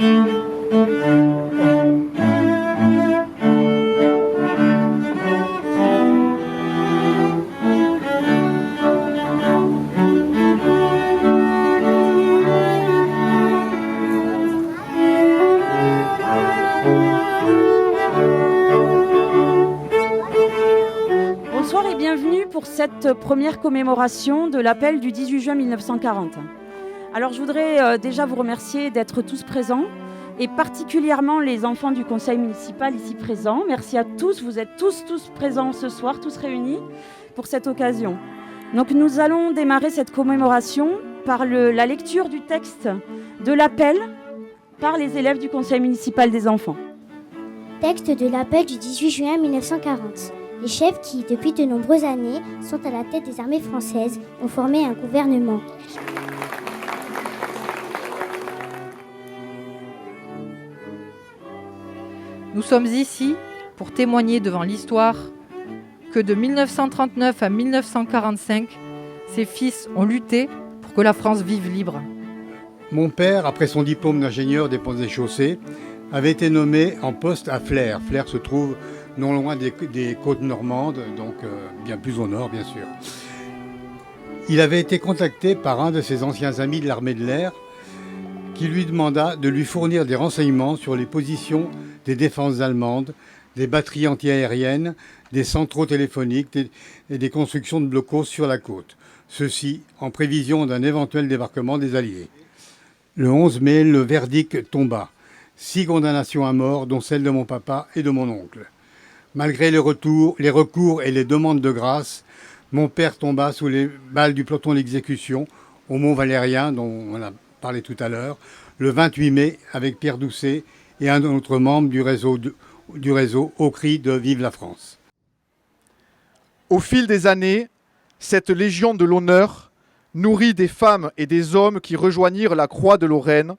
Bonsoir et bienvenue pour cette première commémoration de l'appel du 18 juin 1940. Alors je voudrais déjà vous remercier d'être tous présents et particulièrement les enfants du conseil municipal ici présents. Merci à tous, vous êtes tous présents ce soir, tous réunis pour cette occasion. Donc nous allons démarrer cette commémoration par la lecture du texte de l'appel par les élèves du conseil municipal des enfants. Texte de l'appel du 18 juin 1940. Les chefs qui, depuis de nombreuses années, sont à la tête des armées françaises, ont formé un gouvernement. Nous sommes ici pour témoigner devant l'histoire que de 1939 à 1945, ses fils ont lutté pour que la France vive libre. Mon père, après son diplôme d'ingénieur des ponts et chaussées, avait été nommé en poste à Flers. Flers se trouve non loin des côtes normandes, donc bien plus au nord, bien sûr. Il avait été contacté par un de ses anciens amis de l'armée de l'air qui lui demanda de lui fournir des renseignements sur les positions des défenses allemandes, des batteries antiaériennes, des centraux téléphoniques et des constructions de blocos sur la côte. Ceci en prévision d'un éventuel débarquement des Alliés. Le 11 mai, le verdict tomba. 6 condamnations à mort, dont celle de mon papa et de mon oncle. Malgré les recours et les demandes de grâce, mon père tomba sous les balles du peloton d'exécution au Mont Valérien, dont on a parlé tout à l'heure, le 28 mai avec Pierre Doucet et un autre membre du réseau au cri de Vive la France. Au fil des années, cette Légion de l'honneur nourrit des femmes et des hommes qui rejoignirent la Croix de Lorraine,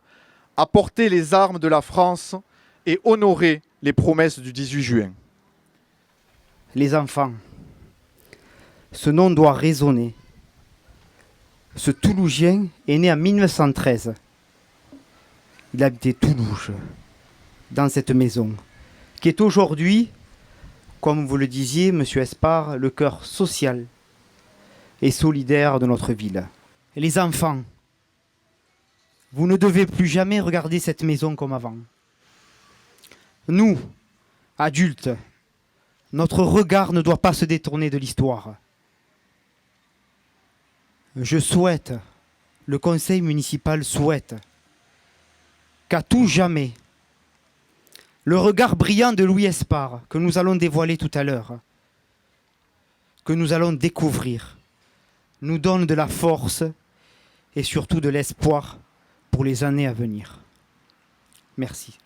a porté les armes de la France et honoré les promesses du 18 juin. Les enfants, ce nom doit résonner. Ce Toulousien est né en 1913. Il habitait Toulouse, dans cette maison, qui est aujourd'hui, comme vous le disiez, Monsieur Espard, le cœur social et solidaire de notre ville. Et les enfants, vous ne devez plus jamais regarder cette maison comme avant. Nous, adultes, notre regard ne doit pas se détourner de l'histoire. Je souhaite, le conseil municipal souhaite, qu'à tout jamais, le regard brillant de Louis Espard, que nous allons dévoiler tout à l'heure, que nous allons découvrir, nous donne de la force et surtout de l'espoir pour les années à venir. Merci.